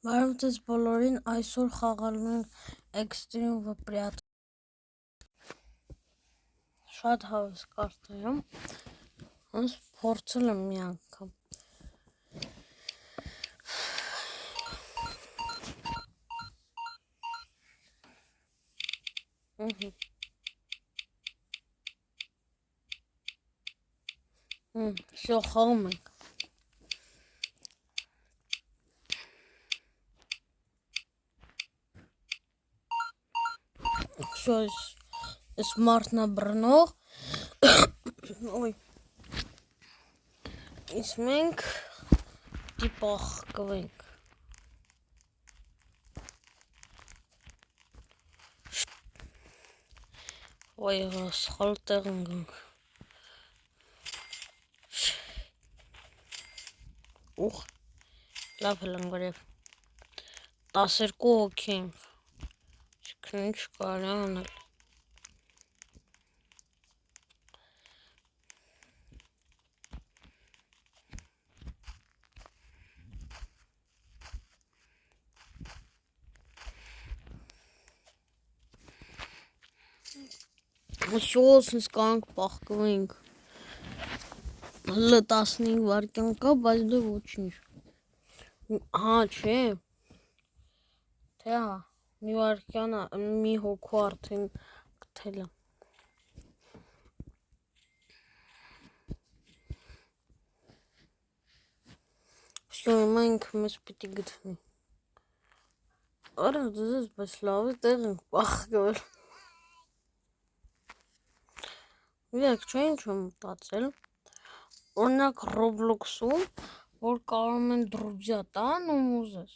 Բարև ձեզ բոլորին, այսօր խաղալու ենք Extreme Վպրյատ։ Շատ հավես կարթ եմ, հենց փորձել եմ մի անգամ։ Всё, խաղում ենք։ Всё, smart նաբռնող։ Ոյ։ Իսկ մենք տիպախ կվենք։ Ոյ, սխալ տեղ ընկանք։ Ուխ, լավ էլ ընգրև։ 12 հոգի ենք։ Չքն ինչ կարի անել։ Всё, սենց կանք պախկվենք։ Հլը 15 վարկյան կա, բայց դե ոչինչ։ Հա, չէ։ Թե հա, մի վարկյան, մի հոգու արդեն գտել եմ։ Всё, հիմա ինքը մեզ պիտի գտնի։ Արա, դες, բայց լավ է տեղ ենք պախկվել։ Իրեք, չէ ինչ եմ մտածել։ Օրինակ Roblox-ում, որ կարող են դրուզյա տան ու ուզես։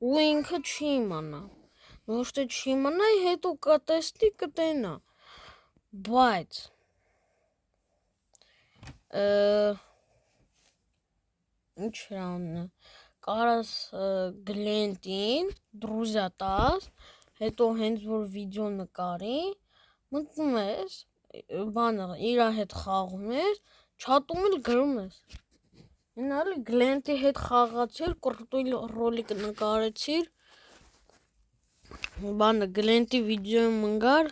Ու ինքը չի իմանա։ Ոչ թե չի իմանա, հետո կտեսնի կտենա։ Բայց ինչ անունը, կարաս Գլենտին դրուզյա տաս, հետո հենց որ վիդեո նկարի, մտնում ես, բանը իրա հետ խաղում ես, չաթում էլ գրում ես։ Ինալի Գլենտի հետ խաղացիր, կրտույլ ռոլիկ նկարեցիր, բանը Գլենտի վիդեոյում ընգար,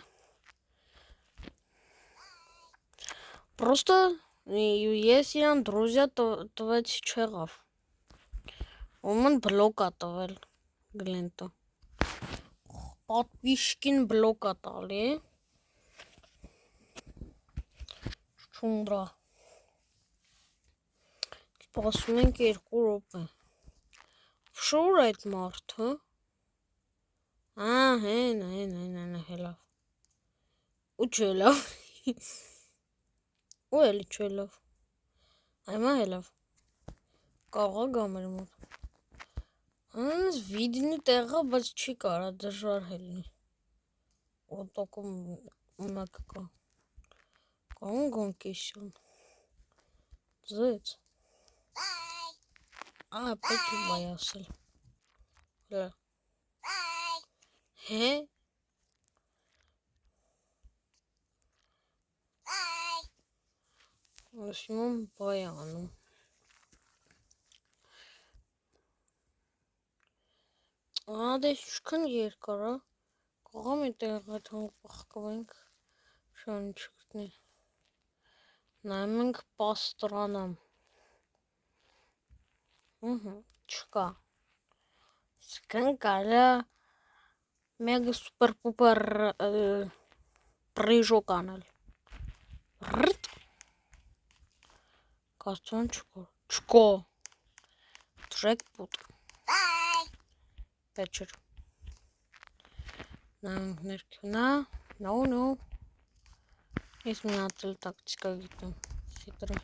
պրոստը ես իրան դրուզյա տվեցի չեղավ, ոմն բլոկ ա տվել Գլենտը, պատվիշկին բլոկ ա տալի, չունդրա, սպասում ենք 2 րոպե, շուր այդ մարդը, հեն, հելավ, ու չելավ, ու էլի չելավ, այմա հելավ, կաղա գամեր մոտ, անս վիդինի տեղա, բայց չի կարա դժվար հելնի, ոտոքում մեկը կա, կան գոնկեսյոն, ձեց, պեքի բայ ասել, հե, ասիմում բայ անում, դես չքն երկարա, կողամ է տեղ այդ հանգ պախկվենք, շան չգտնի, նայմ ենք պաստրանամ, չկա, սկն կարա մեգ սուպեր պուպեր պրիժոկ անել, ռտ, կաստոն չկո, թրեք պուտ, պեչր, նայմք ներքնա, նո, ես մի ատել տակտիկա գիտեմ, սիտրը,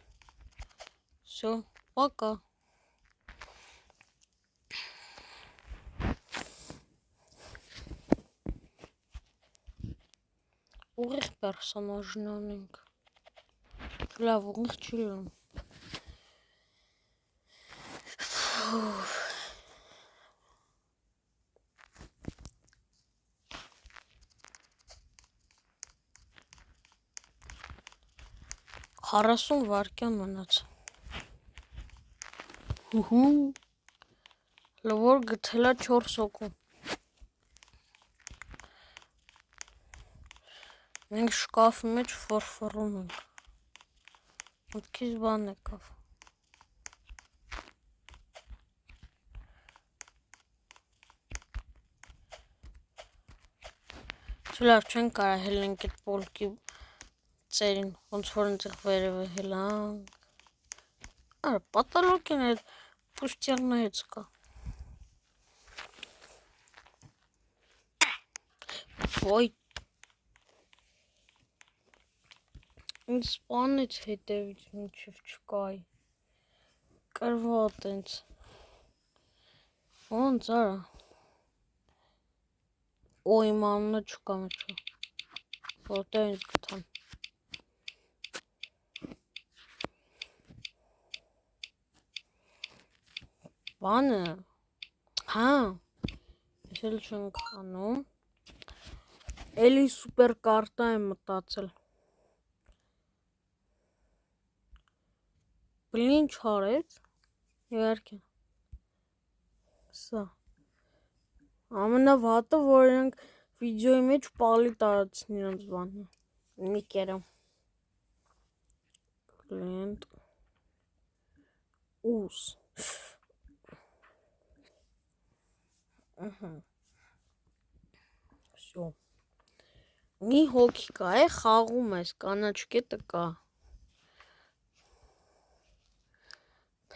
всё, пока. Ուղիղ պերսոնաժն անենք, լավ ուղիղ չի լում, 40 վարկյան մնաց, Լավոր գթելա 4 հոգու։ Մենք շկաֆի մեջ ֆորֆորում ենք։ Մտքից բան եկավ։ Չլավ չեն կարա հելենք այդ պոլկի ծերին, ոնց որ ընձեղ վերևը հելանք։ Արա, պատալոկ են այդ պուստյալներից կա։ Ոյ, ինձ սպանից հետևից մինչև չկայի, կրվա տենց, ոնց արա, ոյ մանունը չկա մեջը, որտեղ ինձ գտան։ Բանը, հա, ես էլ չենք անում, էլի սուպեր կարտա եմ մտածել։ Բլին չարեց, իհարկե, սա, ամենավատը, որ իրենք վիդեոյի մեջ պալի տարածին իրենց բանը, նիկերը, կլիենտ, ուս, Всё, մի հոգի կա է, խաղում ես, կանաչ կետը կա,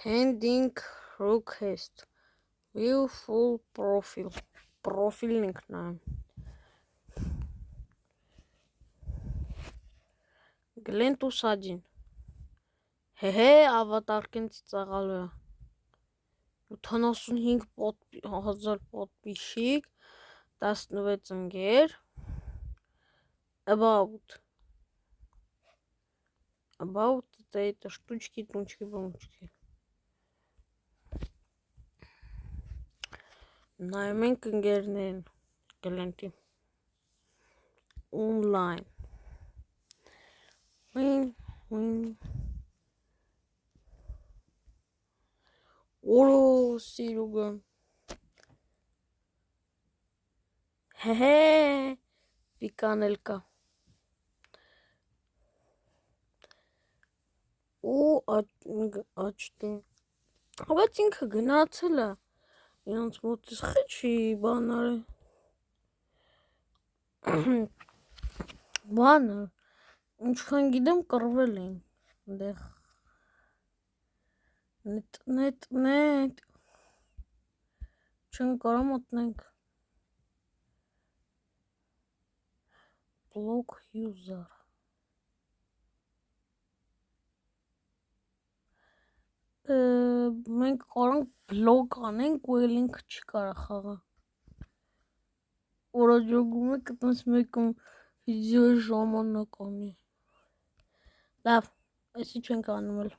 Pending request, view full profile, պրոֆիլն ենք նայում, Գլենտուս աջին, հեհե ավատարկեն ծիծաղալու է, 75,000 պատպիշիկ, 16 ընգեր, about это штучки, тунчки, бумчки. Նայում ենք ընկերներին, գլենտի, online, Օրո սիրուգը, հեհե, պիկանել կա, ու աչտում, բայց ինքը գնացել է, իրանց մոտից խիչի բանարը, բանը, ինչքան գիտեմ կրվել էին, դեղ, նետ, չեն կարա մտնենք, block user, մենք կարանք բլոգ անենք ու էլ ինքը չի կարա խաղա, որաջոգում է կտնես մեկում վիդեոյի ժամանակ անի, լավ, այսի չենք անում էլ,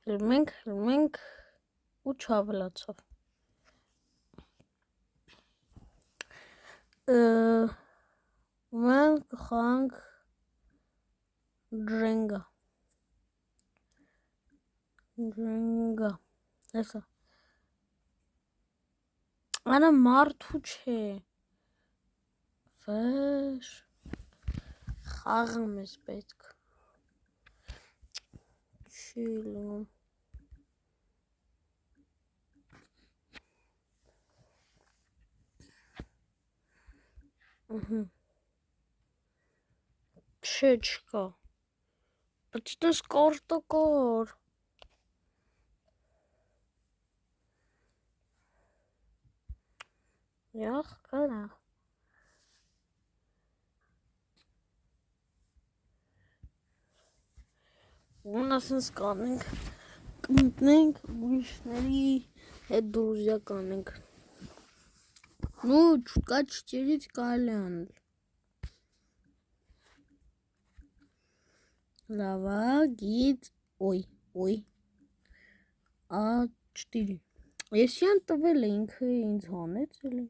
հրմենք ու չավելացավ, մենք կխանք Drenga, հեսա, անա մարդու չէ, վեշ, խաղում ես պետք, չի լում, չէ չկա, բայց տես կարտա կար, Յախ կարախ, ուն ասենց կանենք, կմտնենք ուրիշների հետ դրուզյա կանենք, նու չկա չճերից կարելի անել, լավա գիծ, ոյ, A4, ես յան տվել է ինքը ինձ հանեց էլի,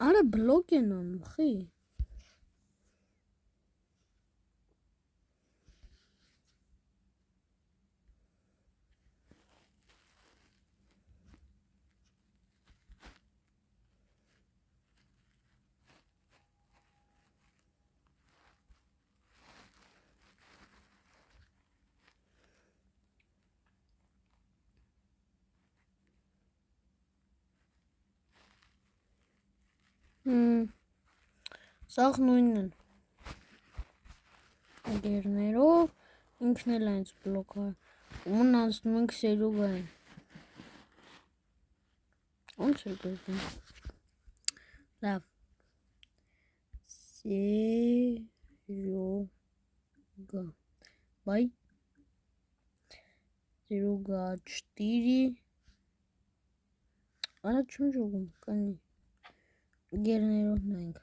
արա բլոգ են անում, խի, Սաղ նույնն են։ Գերներով ինքն էլ այնց բլոկը։ Ումն անցնում ենք սերուգային։ Ոնց է գրվում։ Լավ։ Սերուգա։ Բայ։ Սերուգա 4 Արա չեմ ժողում, կանի գերներով նայենք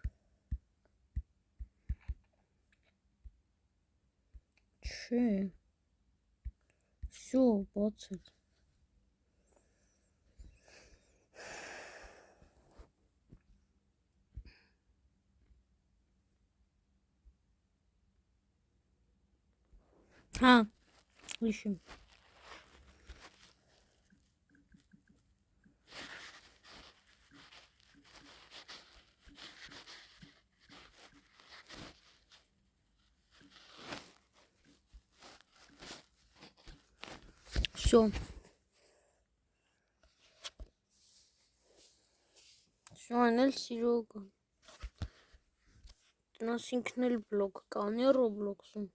չէ всё բացել հա հիշում всё всё անել սիրուգա տնաս ինքն էլ բլոկ կանի Roblox-ում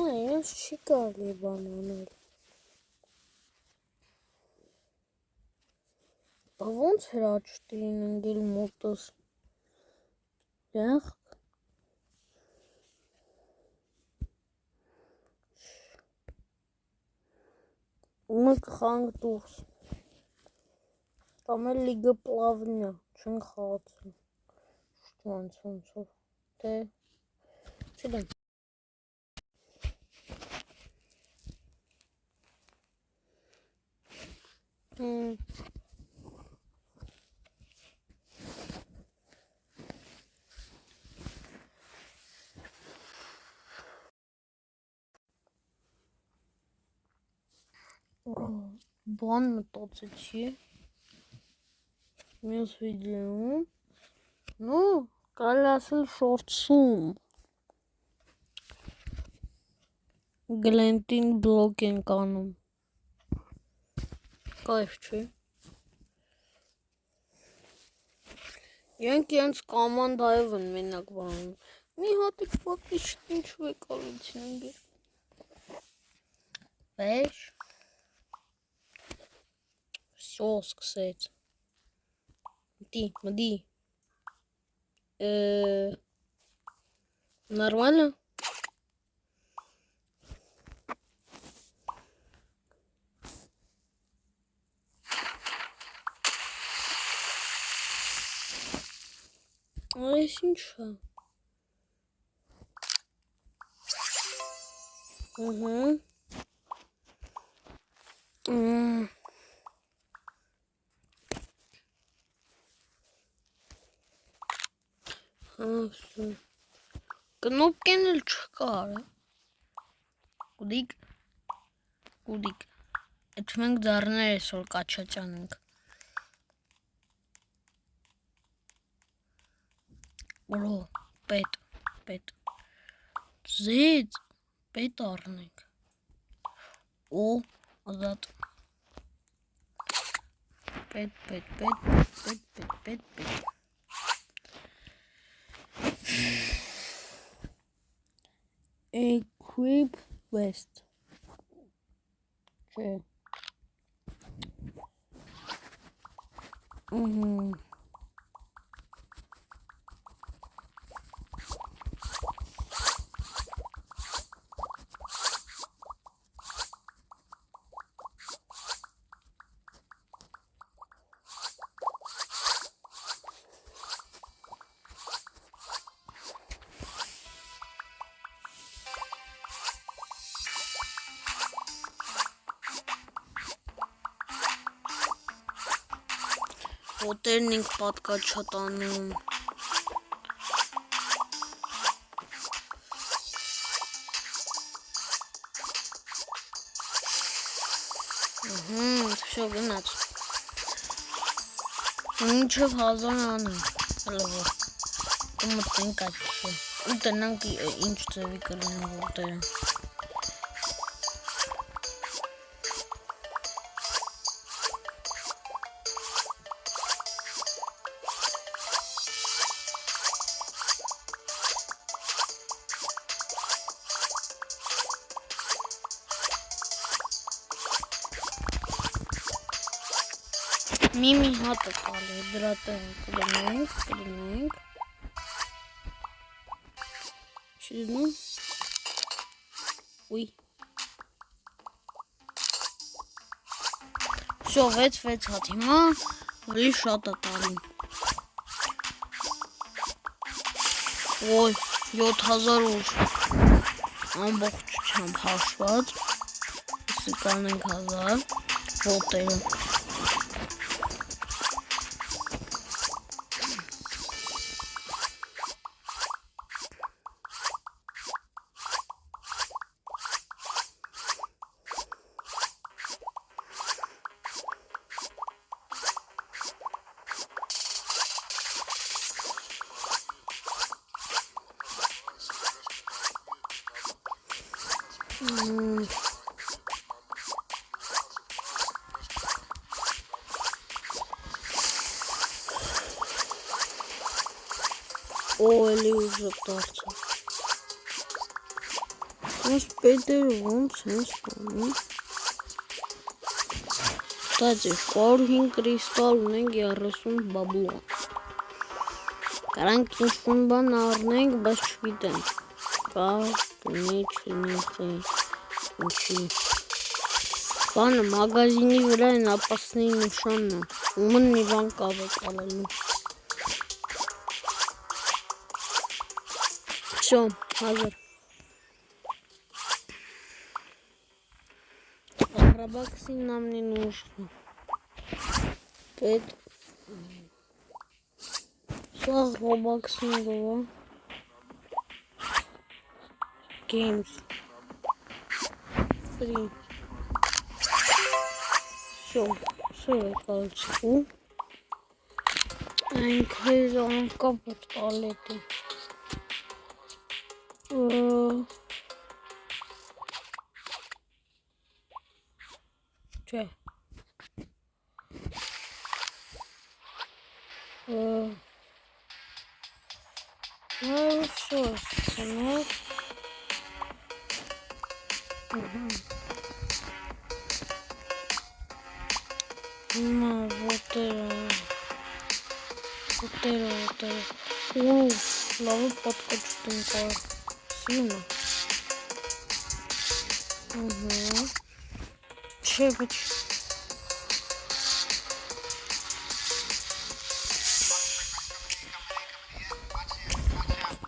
Ես չի կարելի բան անել ոնց էր աչտին ընկել մոտս Եղ Ումը կխանք դուրս Կամ էլ լիգը պլավնյա չեն խաղացել Շտուանցոնցով Թե չդեմ Բան մտածեցի Մյուս վիդեոում Ну, կարելի ասել շորտսում Գլենտին բլոկ ենք անում Կայֆ չէ Իրենք իրենց կոմանդայով են մենակ բանում Մի հատիկ պատի ինչու է կալություն ընգեր Վեշ Всё, սկսեց Մտի Նորմально Այս ինչա Կնոպկեն էլ չկար Կուդիկ Էդ մենք ձարներ էսօր կաչաճան ենք Ուրո, պետ Ձեծ, պետ առնենք Օ, ազատ Պետ Equip vest Չէ Հոտերն ենք պատկաչատանում Всё գնաց Մինչև 1000 անեմ Հլվոր Կմտնենք այդ ու տնանք ինչ ձևի կլինեն հոտերը Մի հատ է տալի, դրա տեղը կդնենք, չի դնում, ուի, շո 6 հատ հիմա, վելի շատ է տալի, ոյ, 7000 ուր, ամբողջությամբ հաշված, իսի կանենք 1000, ոտերը, Էլի ուժը դարձա, այս պետերը ոնց են ստանում, կտացի 105 կրիստալ ունենք 30 բաբլա, կարանք ինչ-որ բան առնենք, բայց չգիտեմ, կա, տնի, չնի, ինչի, բանը մագազինի վրա են ապասնի նշանն է, ումն մի բան կավ է կալելու, Всё, hazır. Roblox'in нам не нужно. Это... Что Roblox не было? Games. 3. Всё, я колочку. Анкризон капут алеты. Че? Ну что, сынок? Ну, вот это. Лаву подкачу. Сильно. Чепать.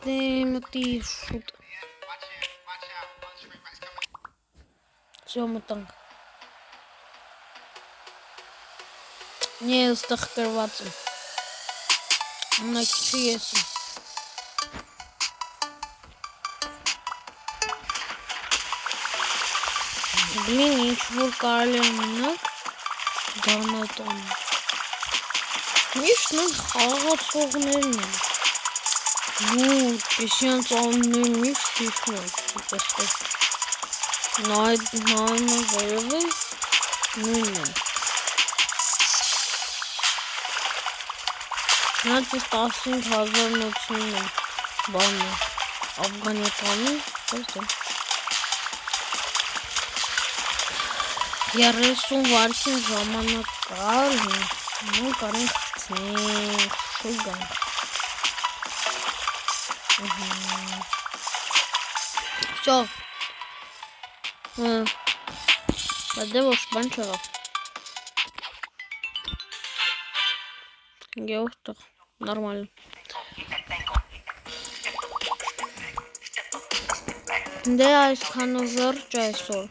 Ты шут. Все, мутанг. Не стахкрываться. На честь. Блин, ничего калина. Донатон. Конечно, хавацогнерни. Ну, песен цонный мишки шмот. Найдно вырвай. Ну. Значит, 10000 ночные баны. Афганистане. Просто. Я рисую варшин ժամանակ կար, ну կարենք գցնենք, շուգան։ Всё։ Բայց ոչ բան չեղավ։ Գեորտեղ, նորմալ։ Դե այսքանով վերջ այսօր։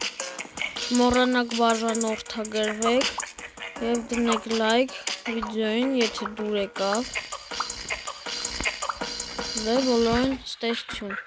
Մոռանաք բաժանորդագրվեք եւ դնեք լայք վիդեոին, եթե դուր եկավ։ Դե բոլորին stay tuned։